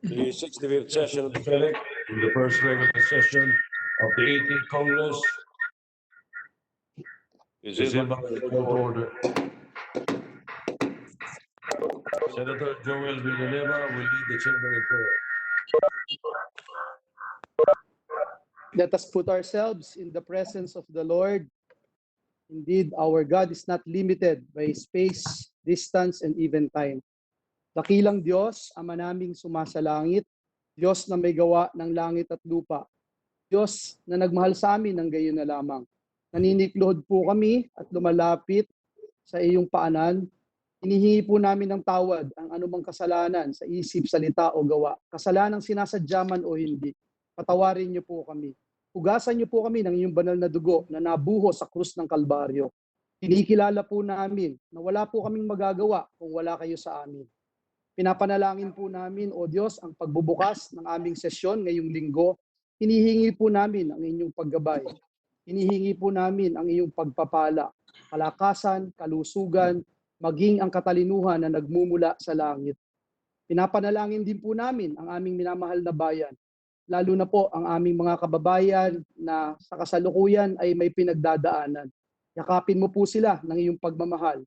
the 65th session of the Senate, the first regular session of the 18th Congress is hereby called to order. Senator Joel Villanueva will lead the chamber in prayer. Let us put ourselves in the presence of the Lord. Indeed, our God is not limited by space, distance, and even time. Dakilang Diyos, Ama naming sumasalangit, Diyos na may gawa ng langit at lupa, Diyos na nagmahal sa amin ng gayon na lamang. Naninikluhod po kami at lumalapit sa iyong paanan. Hinihingi po namin ng tawad ang anumang kasalanan sa isip, salita o gawa. Kasalanang sinasadya man o hindi. Patawarin niyo po kami. Hugasan niyo po kami ng iyong banal na dugo na nabuhos sa krus ng Kalbaryo. Kinikilala po namin na wala po kaming magagawa kung wala kayo sa amin. Pinapanalangin po namin, O Diyos, ang pagbubukas ng aming sesyon ngayong linggo. Hinihingi po namin ang inyong paggabay. Hinihingi po namin ang iyong pagpapala, kalakasan, kalusugan, maging ang katalinuhan na nagmumula sa langit. Pinapanalangin din po namin ang aming minamahal na bayan, lalo na po ang aming mga kababayan na sa kasalukuyan ay may pinagdadaanan. Yakapin mo po sila ng iyong pagmamahal.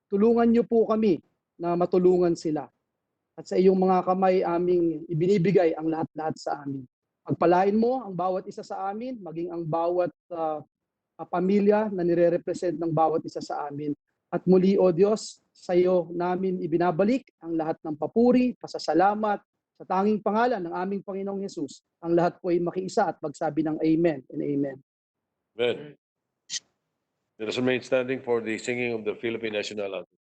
Tulungan niyo po kami na matulungan sila. At sa iyong mga kamay aming ibinibigay ang lahat-lahat sa amin. Pagpalain mo ang bawat isa sa amin, maging ang bawat pamilya na nire-represent ng bawat isa sa amin. At muli, O Diyos, sa iyo namin ibinabalik ang lahat ng papuri, pasasalamat, sa tanging pangalan ng aming Panginoong Hesus. Ang lahat po ay makiisa at magsabi ng Amen and Amen. Amen. Let us remain standing for the singing of the Philippine National Anthem.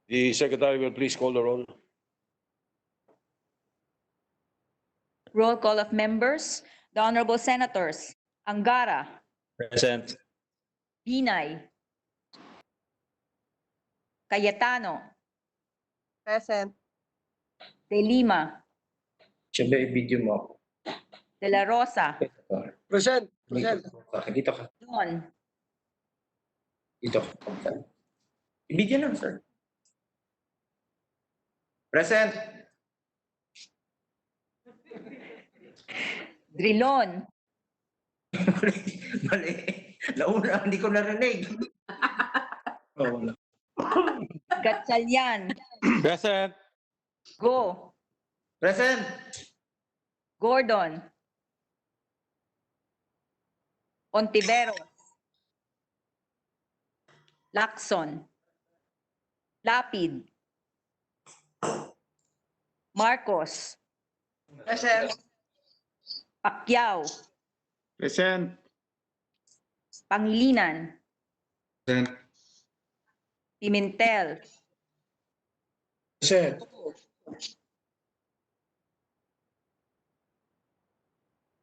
The secretary will please call the roll. Roll call of members. The Honorable Senators Angara, Present. Binay, Cayetano, Present. De Lima, Siyempre, i-video mo ako. De La Rosa, Present. Dito ka. Don, Dito ka. I-video lang, sir. Present. Drilon, Mali. Nauna, hindi ko narinig. Oh, wala. Gatchalian, Present. Go, Present. Gordon, Ontiveros, Lacson, Lapid, Marcos, Present. Pacquiao, Present. Pangilinan, Present. Pimentel, Present.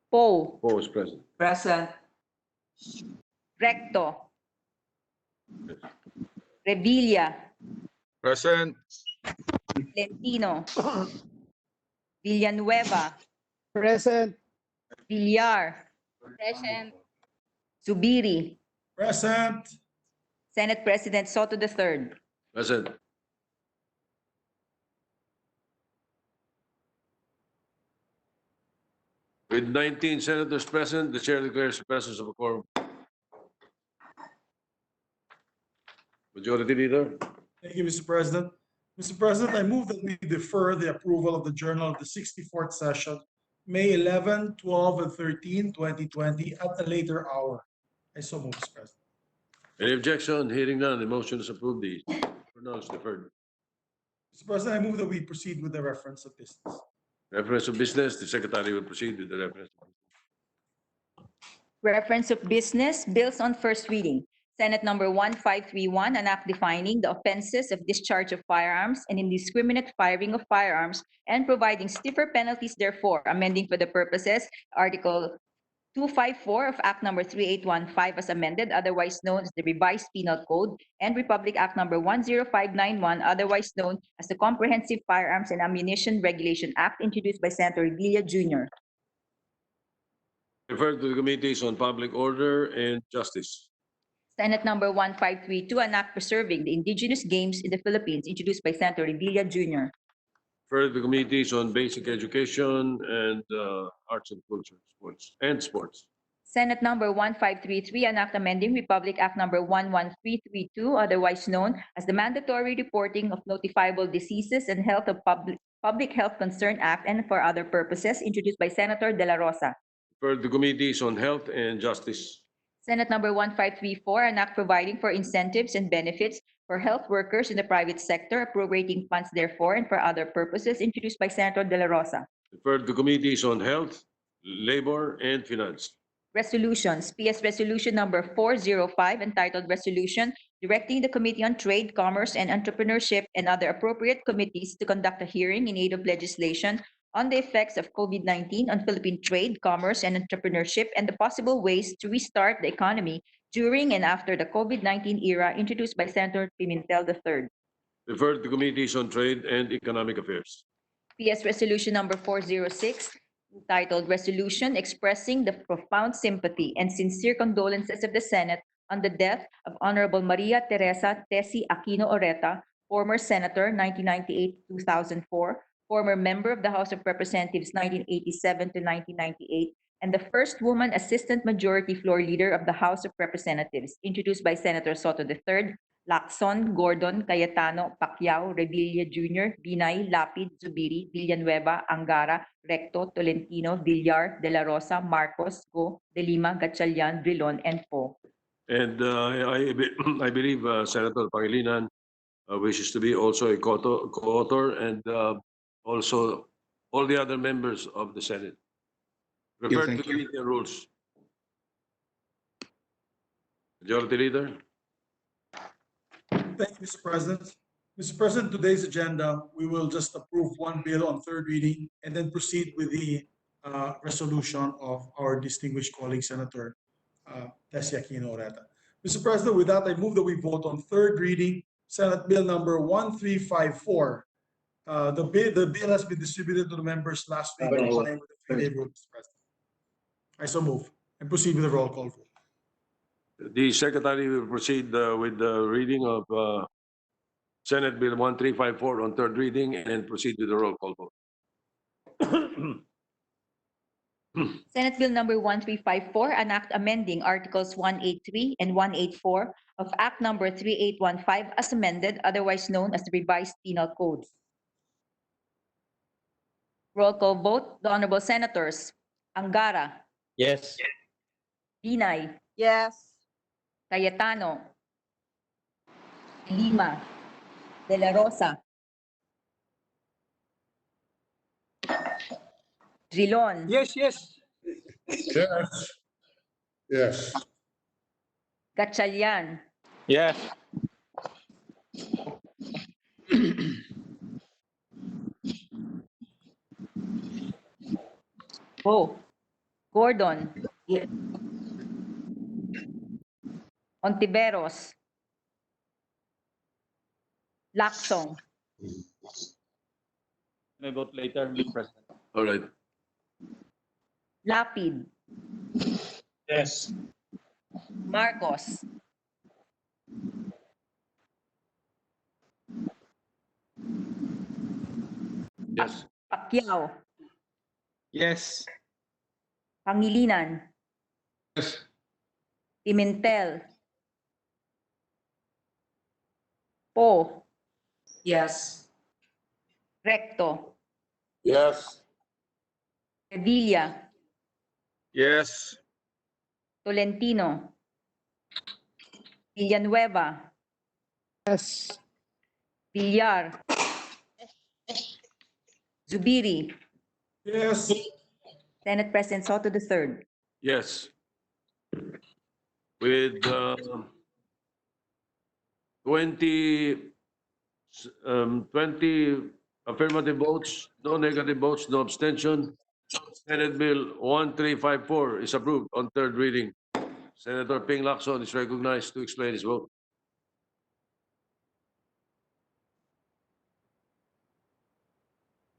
Poe, Poe is present. Present. Recto, Revilla, Present. Lentino, Villanueva, Present. Villar, present. Zubiri, Present. Senate President Soto III. Present. With 19 senators present, the chair declares the presence of a quorum. Majority Leader. Thank you, Mr. President. Mr. President, I move that we defer the approval of the Journal of the 64th Session, May 11, 12, and 13, 2020, at a later hour. I so move, Mr. President. Any objection? Hearing none, the motion is approved. The journal is deferred. Mr. President, I move that we proceed with the reference of business. Reference of business, the secretary will proceed with the reference. Reference of business, bills on first reading. Senate Number 1531, an act defining the offenses of discharge of firearms and indiscriminate firing of firearms and providing stiffer penalties therefore, amending for the purposes Article 254 of Act Number 3815 as amended, otherwise known as the Revised Penal Code, and Republic Act Number 10591, otherwise known as the Comprehensive Firearms and Ammunition Regulation Act, introduced by Senator Revilla Jr. Referred to the Committees on Public Order and Justice. Senate Number 1532, an act preserving the indigenous games in the Philippines, introduced by Senator Revilla Jr. Referred to the Committees on Basic Education and Arts and Culture, Sports. Senate Number 1533, an act amending Republic Act Number 11332, otherwise known as the Mandatory Reporting of Notifiable Diseases and Health of Public Health Concern Act, and for other purposes, introduced by Senator De La Rosa. Referred to Committees on Health and Justice. Senate Number 1534, an act providing for incentives and benefits for health workers in the private sector, appropriating funds therefore and for other purposes, introduced by Senator De La Rosa. Referred to Committees on Health, Labor, and Finance. Resolutions, PS Resolution Number 405, entitled Resolution Directing the Committee on Trade, Commerce, and Entrepreneurship and other appropriate committees to conduct a hearing in aid of legislation on the effects of COVID-19 on Philippine trade, commerce, and entrepreneurship and the possible ways to restart the economy during and after the COVID-19 era, introduced by Senator Pimentel III. Referred to Committees on Trade and Economic Affairs. PS Resolution Number 406, entitled Resolution Expressing the Profound Sympathy and Sincere Condolences of the Senate on the death of Honorable Maria Teresa Tessie Aquino Oreta, former Senator 1998-2004, former member of the House of Representatives 1987 to 1998, and the first woman Assistant Majority Floor Leader of the House of Representatives, introduced by Senator Soto III, Lacson, Gordon, Cayetano, Pacquiao, Revilla Jr., Binay, Lapid, Zubiri, Villanueva, Angara, Recto, Tolentino, Villar, De La Rosa, Marcos, Go, De Lima, Gatchalian, Drilon, and Poe. And I believe Senator Pangilinan wishes to be also a co-author and also all the other members of the Senate. Refer to thank you. Committee on Rules. Majority Leader. Thank you, Mr. President. Mr. President, today's agenda, we will just approve one bill on third reading and then proceed with the resolution of our distinguished colleague, Senator Tessie Aquino Oreta. Mr. President, with that, I move that we vote on third reading, Senate Bill number 1354. The bill has been distributed to the members last week complying with the 3-day rule, Mr. President. I so move and proceed with the roll call vote. The Secretary will proceed with the reading of Senate Bill 1354 on third reading and proceed with the roll call vote. Senate Bill Number 1354, an act amending Articles 183 and 184 of Act Number 3815 as amended, otherwise known as the Revised Penal Code. Roll call vote. The Honorable Senators Angara, Yes. Binay, Yes. Cayetano, Lima, De La Rosa, Drilon, Yes, yes. Yes. Yes. Gatchalian, Yes. Poe, Gordon, Ontiveros, Lacson, May vote later, Mr. President. All right. Lapid, Yes. Marcos, Yes. Pacquiao, Yes. Pangilinan, Yes. Pimentel, Poe, Yes. Recto, Yes. Revilla, Yes. Tolentino, Villanueva, Yes. Villar, Zubiri, Yes. Senate President Soto III. Yes. With 20 affirmative votes, no negative votes, no abstention. Senate Bill 1354 is approved on third reading. Senator Ping Lacson is recognized to explain his vote.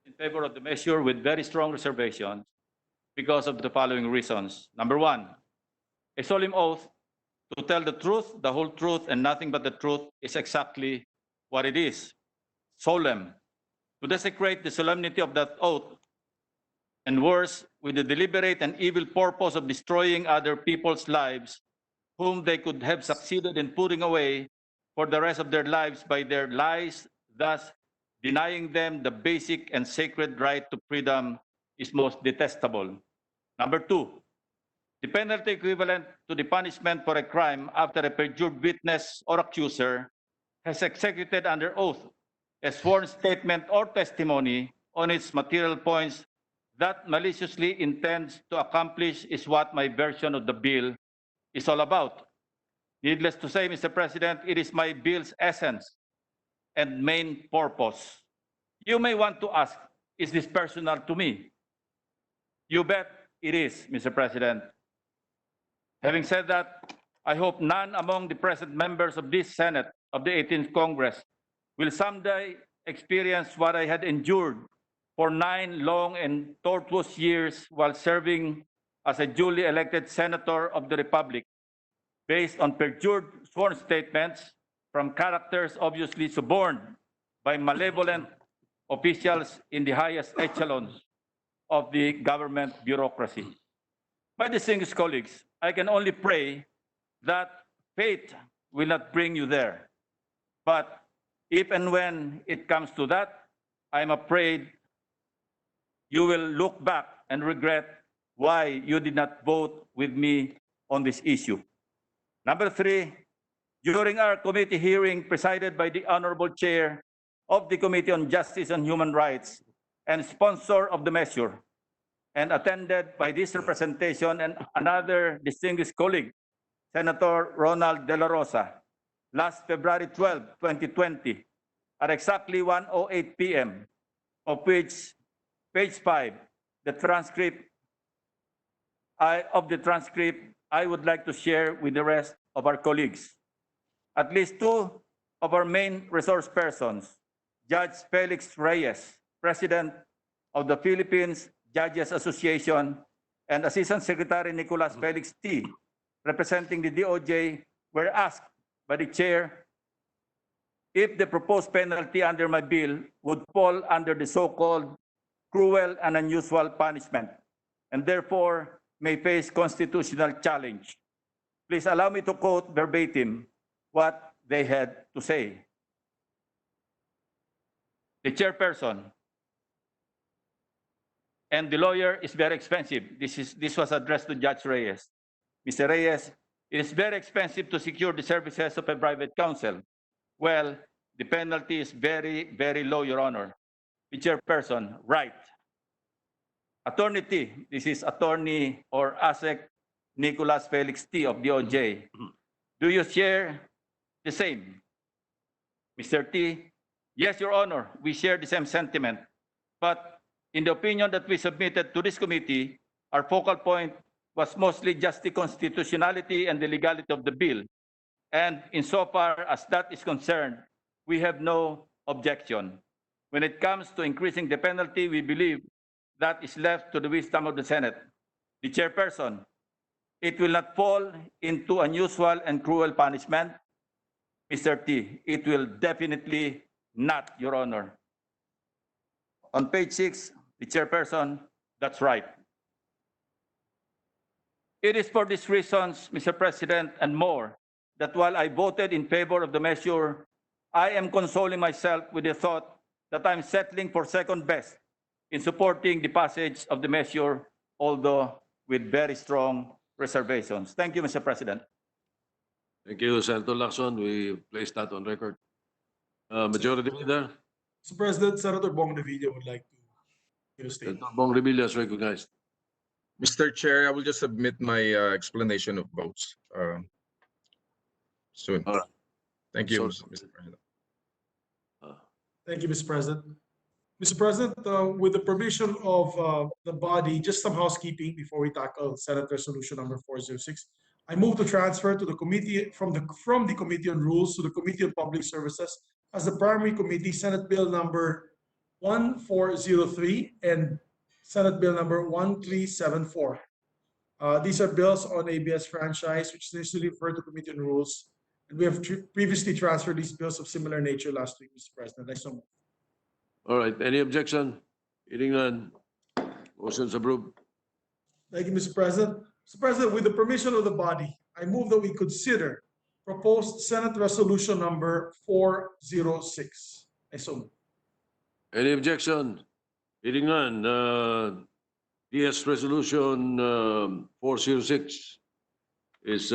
In favor of the measure with very strong reservations because of the following reasons. Number one, a solemn oath to tell the truth, the whole truth, and nothing but the truth is exactly what it is. Solemn. To desecrate the solemnity of that oath, and worse, with the deliberate and evil purpose of destroying other people's lives, whom they could have succeeded in putting away for the rest of their lives by their lies, thus denying them the basic and sacred right to freedom, is most detestable. Number two, the penalty equivalent to the punishment for a crime after a perjured witness or accuser has executed under oath a sworn statement or testimony on its material points that maliciously intends to accomplish is what my version of the bill is all about. Needless to say, Mr. President, it is my bill's essence and main purpose. You may want to ask, is this personal to me? You bet it is, Mr. President. Having said that, I hope none among the present members of this Senate of the 18th Congress will someday experience what I had endured for 9 long and tortuous years while serving as a duly elected senator of the Republic, based on perjured sworn statements from characters obviously suborned by malevolent officials in the highest echelons of the government bureaucracy. My distinguished colleagues, I can only pray that fate will not bring you there. But if and when it comes to that, I'm afraid you will look back and regret why you did not vote with me on this issue. Number three, during our committee hearing presided by the Honorable Chair of the Committee on Justice and Human Rights and sponsor of the measure, and attended by this representation and another distinguished colleague, Senator Ronald De La Rosa, last February 12, 2020, at exactly 1:08 p.m., of which page 5, the transcript I would like to share with the rest of our colleagues. At least 2 of our main resource persons, Judge Felix Reyes, President of the Philippines Judges Association, and Assistant Secretary Nicolas Felix T., representing the DOJ, were asked by the chair if the proposed penalty under my bill would fall under the so-called cruel and unusual punishment, and therefore may face constitutional challenge. Please allow me to quote verbatim what they had to say. The chairperson and the lawyer is very expensive. This was addressed to Judge Reyes. Mr. Reyes, it is very expensive to secure the services of a private counsel. Well, the penalty is very, very low, Your Honor. The chairperson, right. Attorney T, this is attorney or ASEC Nicolas Felix T of DOJ. Do you share the same? Mr. T, yes, Your Honor, we share the same sentiment. But in the opinion that we submitted to this committee, our focal point was mostly just the constitutionality and the legality of the bill. And insofar as that is concerned, we have no objection. When it comes to increasing the penalty, we believe that is left to the wisdom of the Senate. The chairperson, it will not fall into unusual and cruel punishment. Mr. T, it will definitely not, Your Honor. On page 6, the chairperson, that's right. It is for these reasons, Mr. President, and more, that while I voted in favor of the measure, I am consoling myself with the thought that I'm settling for second best in supporting the passage of the measure, although with very strong reservations. Thank you, Mr. President. Thank you, Senator Lacson. We place that on record. Majority Leader, Mr. President, Senator Bong Revilla would like to give a statement. Senator Bong Revilla is recognized. Mr. Chair, I will just submit my explanation of votes soon. All right. Thank you, So- Mr. President. Thank you, Mr. President. Mr. President, with the permission of the body, just some housekeeping before we tackle Senate Resolution number 406. I move to transfer to the committee from the Committee on Rules to the Committee on Public Services as the primary committee, Senate Bill number 1403 and Senate Bill number 1374. These are bills on ABS franchise, which is initially referred to Committee on Rules. And we have previously transferred these bills of similar nature last week, Mr. President. I so move. All right, any objection? Hearing none. Motion's approved. Thank you, Mr. President. Mr. President, with the permission of the body, I move that we consider proposed Senate Resolution number 406. I so move. Any objection? Hearing none. DS Resolution 406 is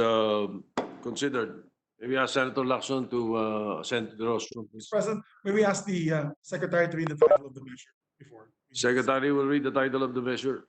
considered. Maybe ask Senator Lacson to send to the rostrum, please. Mr. President, may we ask the Secretary to read the title of the measure before? Secretary will read the title of the measure.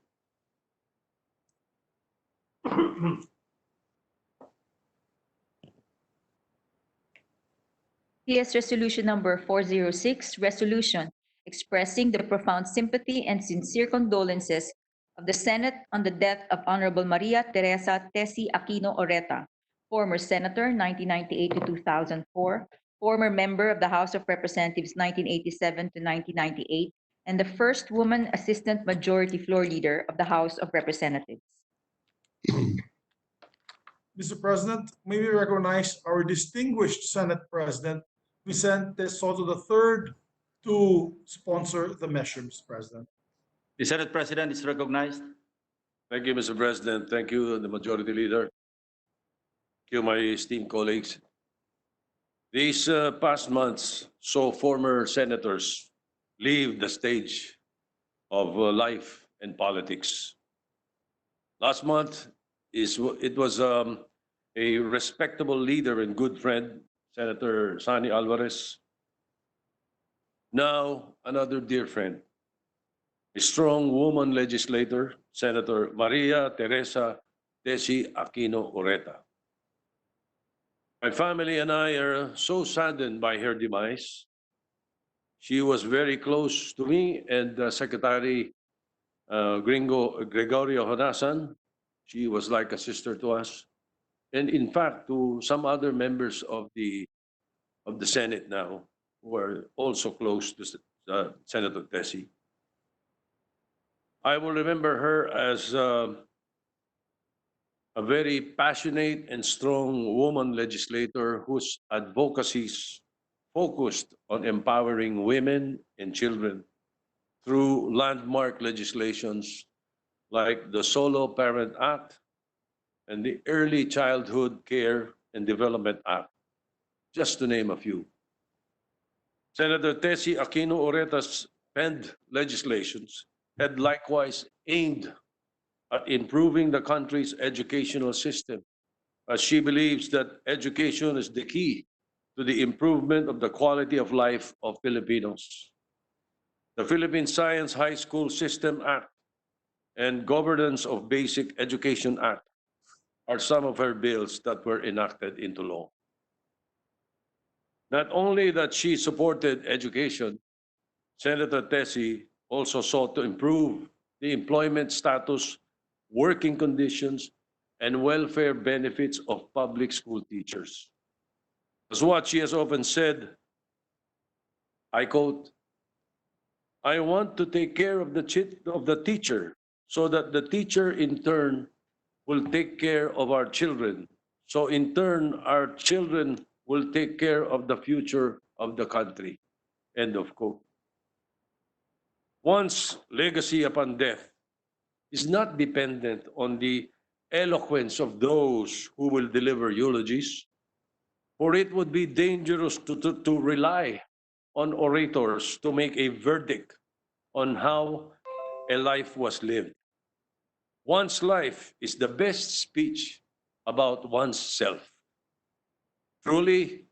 PS Resolution number 406, resolution expressing the profound sympathy and sincere condolences of the Senate on the death of Honorable Maria Teresa Tessie Aquino Oreta, former Senator 1998 to 2004, former member of the House of Representatives 1987 to 1998, and the first woman Assistant Majority Floor Leader of the House of Representatives. Mr. President, may we recognize our distinguished Senate President, Vicente Soto III, to sponsor the measure, Mr. President. The Senate President is recognized. Thank you, Mr. President. Thank you, the Majority Leader. Thank you, my esteemed colleagues. These past months saw former senators leave the stage of life and politics. Last month, it was a respectable leader and good friend, Senator Sani Alvarez. Now, another dear friend, a strong woman legislator, Senator Maria Teresa Tessie Aquino Oreta. My family and I are so saddened by her demise. She was very close to me and Secretary Gregorio Honasan. She was like a sister to us. And in fact, to some other members of the Senate now, who are also close to Senator Tessie. I will remember her as a very passionate and strong woman legislator whose advocacies focused on empowering women and children through landmark legislations like the Solo Parent Act and the Early Childhood Care and Development Act, just to name a few. Senator Tessie Aquino Oreta's penned legislations had likewise aimed at improving the country's educational system, as she believes that education is the key to the improvement of the quality of life of Filipinos. The Philippine Science High School System Act and Governance of Basic Education Act are some of her bills that were enacted into law. Not only that she supported education, Senator Tessie also sought to improve the employment status, working conditions, and welfare benefits of public school teachers. As what she has often said, I quote, "I want to take care of the teacher so that the teacher in turn will take care of our children. So in turn, our children will take care of the future of the country." End of quote. One's legacy upon death is not dependent on the eloquence of those who will deliver eulogies, for it would be dangerous to rely on orators to make a verdict on how a life was lived. One's life is the best speech about one's self. Truly,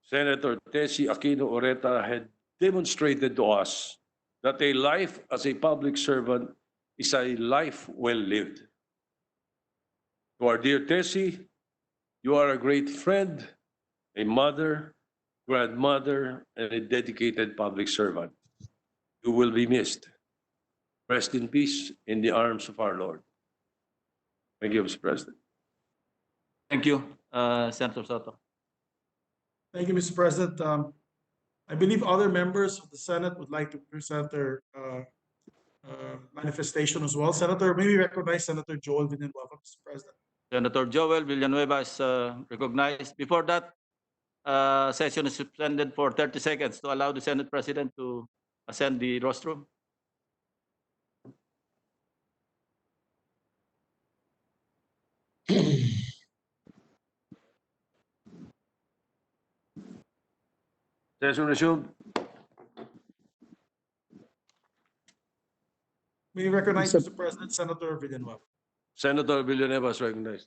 Senator Tessie Aquino Oreta had demonstrated to us that a life as a public servant is a life well lived. To our dear Tessie, you are a great friend, a mother, grandmother, and a dedicated public servant. You will be missed. Rest in peace in the arms of our Lord. Thank you, Mr. President. Thank you, Senator Soto. Thank you, Mr. President. I believe other members of the Senate would like to present their manifestation as well. Senator, may we recognize Senator Joel Villanueva, Mr. President. Senator Joel Villanueva is recognized. Before that, session is suspended for 30 seconds to allow the Senate President to ascend the rostrum. Session resumed. May we recognize, Mr. Mr. President, Senator Villanueva. Senator Villanueva is recognized.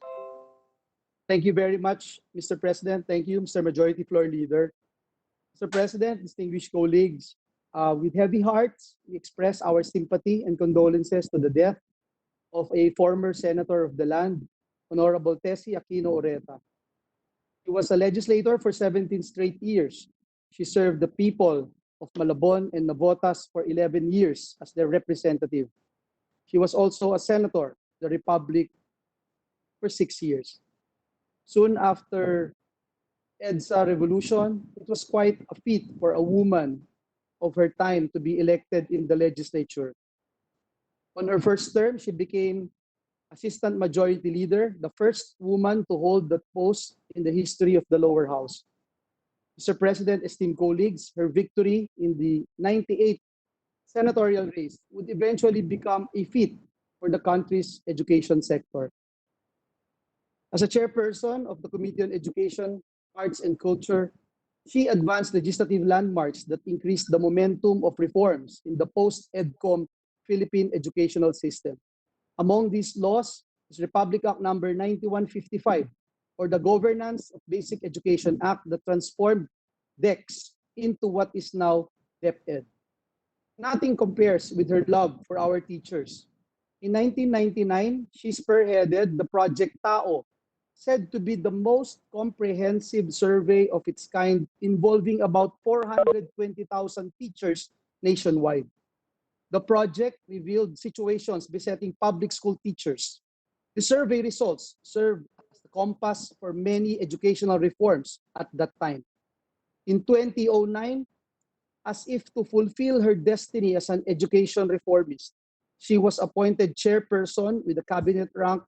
Thank you very much, Mr. President. Thank you, Mr. Majority Floor Leader. Mr. President, distinguished colleagues, with heavy hearts, we express our sympathy and condolences to the death of a former senator of the land, Honorable Tessie Aquino Oreta. She was a legislator for 17 straight years. She served the people of Malabon and Navotas for 11 years as their representative. She was also a senator of the Republic for 6 years. Soon after EDSA revolution, it was quite a feat for a woman of her time to be elected in the legislature. On her first term, she became Assistant Majority Leader, the first woman to hold that post in the history of the lower house. Mr. President, esteemed colleagues, her victory in the 98th senatorial race would eventually become a feat for the country's education sector. As a chairperson of the Committee on Education, Arts and Culture, she advanced legislative landmarks that increased the momentum of reforms in the post-EDCOM Philippine educational system. Among these laws is Republic Act number 9155, or the Governance of Basic Education Act that transformed DEX into what is now DepEd. Nothing compares with her love for our teachers. In 1999, she spearheaded the Project Tao, said to be the most comprehensive survey of its kind involving about 420,000 teachers nationwide. The project revealed situations besetting public school teachers. The survey results served as the compass for many educational reforms at that time. In 2009, as if to fulfill her destiny as an education reformist, she was appointed chairperson with the cabinet rank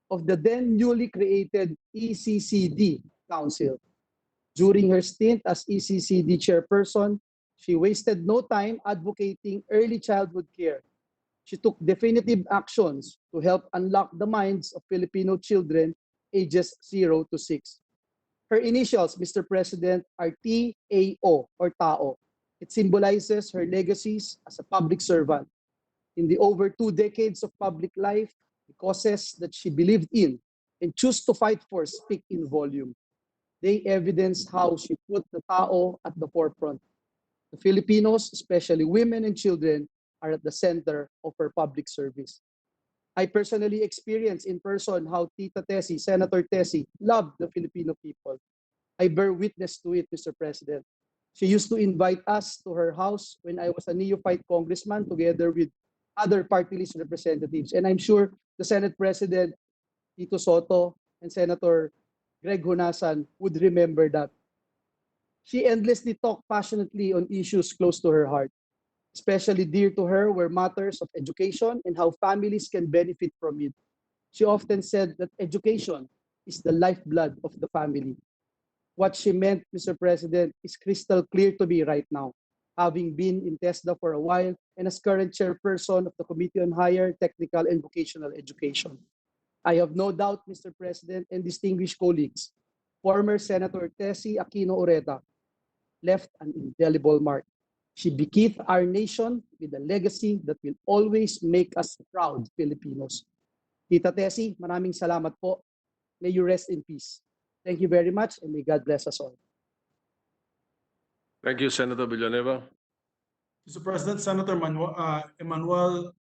of the then newly created ECCD Council. During her stint as ECCD chairperson, she wasted no time advocating early childhood care. She took definitive actions to help unlock the minds of Filipino children ages 0 to 6. Her initials, Mr. President, are TAO or Tao. It symbolizes her legacies as a public servant. In the over 2 decades of public life, the causes that she believed in and chose to fight for speak in volume. They evidence how she put the Tao at the forefront. The Filipinos, especially women and children, are at the center of her public service. I personally experienced in person how Tita Tessie, Senator Tessie, loved the Filipino people. I bear witness to it, Mr. President. She used to invite us to her house when I was a neophyte congressman together with other party list representatives. And I'm sure the Senate President, Tito Soto, and Senator Greg Hunasan would remember that. She endlessly talked passionately on issues close to her heart. Especially dear to her were matters of education and how families can benefit from it. She often said that education is the lifeblood of the family. What she meant, Mr. President, is crystal clear to me right now, having been in TESDA for a while and as current chairperson of the Committee on Higher, Technical, and Vocational Education. I have no doubt, Mr. President and distinguished colleagues, former Senator Tessie Aquino Oreta left an indelible mark. She bequeathed our nation with a legacy that will always make us proud Filipinos. Tita Tessie, maraming salamat po. May you rest in peace. Thank you very much and may God bless us all. Thank you, Senator Villanueva. Mr. President, Senator Emmanuel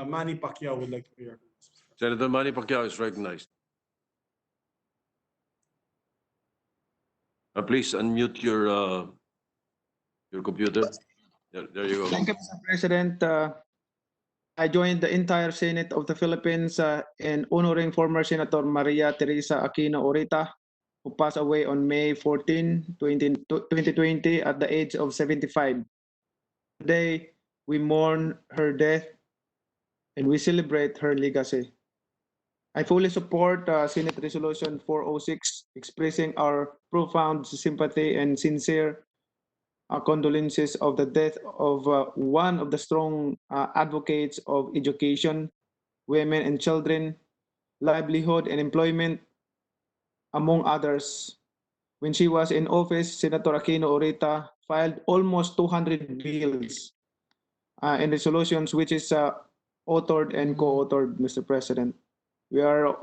Manny Pacquiao would like to be heard. Senator Manny Pacquiao is recognized. Please unmute your computer. There you go. Thank you, Mr. President. I joined the entire Senate of the Philippines in honoring former Senator Maria Teresa Aquino Orita, who passed away on May 14, 2020 at the age of 75. Today, we mourn her death and we celebrate her legacy. I fully support Senate Resolution 406, expressing our profound sympathy and sincere condolences of the death of one of the strong advocates of education, women and children, livelihood and employment, among others. When she was in office, Senator Aquino Orita filed almost 200 bills and resolutions, which is authored and co-authored, Mr. President. We are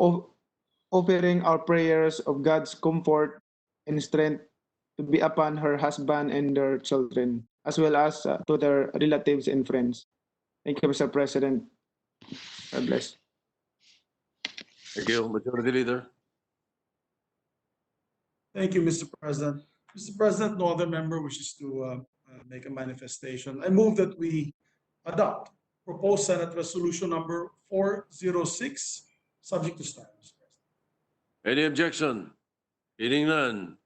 offering our prayers of God's comfort and strength to be upon her husband and their children, as well as to their relatives and friends. Thank you, Mr. President. God bless. Thank you, Majority Leader. Thank you, Mr. President. Mr. President, no other member wishes to make a manifestation. I move that we adopt proposed Senate Resolution number 406, subject to stand, Mr. President. Any objection? Hearing none.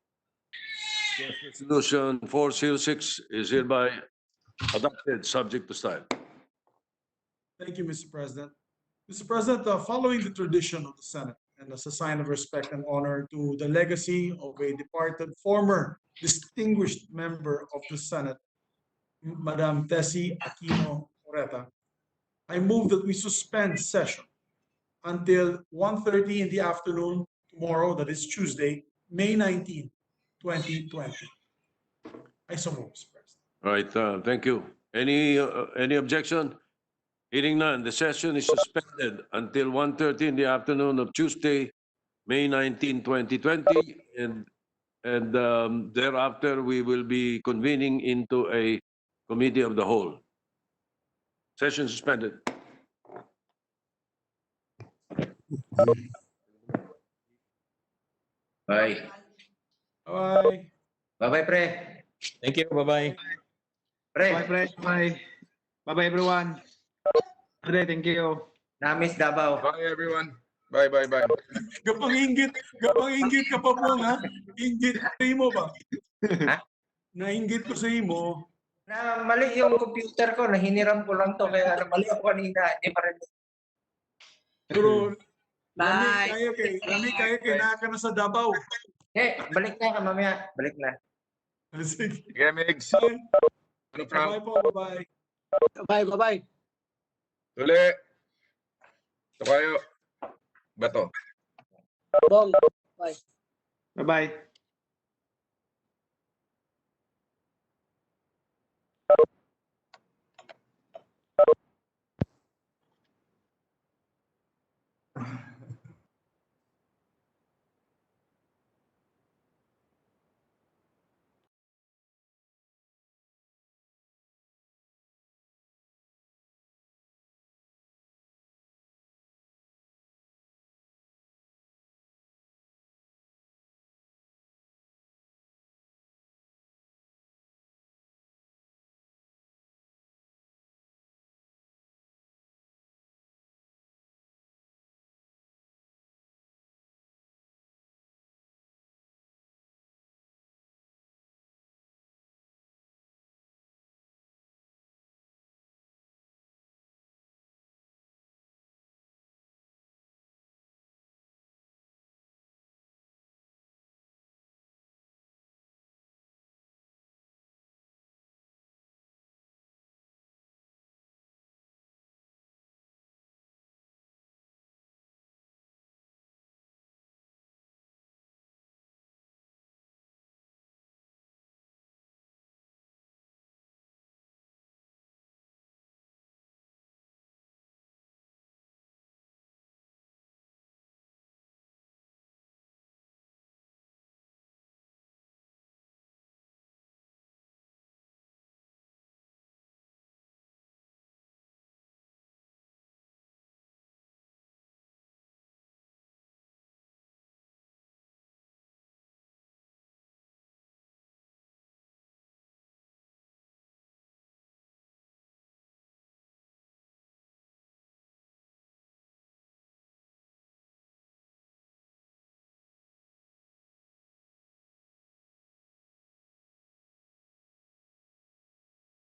Resolution 406 is hereby adopted, subject to style. Thank you, Mr. President. Mr. President, following the tradition of the Senate and as a sign of respect and honor to the legacy of a departed former distinguished member of the Senate, Madam Tessie Aquino Oreta, I move that we suspend session until 1:30 in the afternoon tomorrow, that is Tuesday, May 19, 2020. I so move, Mr. President. All right, thank you. Any objection? Hearing none, the session is suspended until 1:30 in the afternoon of Tuesday, May 19, 2020, and thereafter we will be convening into a committee of the whole. Session suspended. Bye. Bye. Bye-bye, pre. Thank you. Bye-bye. Pre, Bye, Fred. Bye. Bye-bye, everyone. Fred, thank you. na-miss Davao. Bye, everyone. Bye, bye, bye. Gapang-inggit ka pa po, ha? Inggit sa imo ba? Ha? Nainggit ko sa imo. Na mali yung computer ko, nahiniram ko lang to, kaya mali ako kanina, hindi pa rin. Pero Bye. Lami kayo kay naka na sa Davao. Balik na ka mamaya. Balik na. Sige. Sige, Migs. Bye. Ano, Frank? Bye po, bye-bye. Bye. Tuli. Ito kayo. Bato. Bong. Bye. Bye-bye.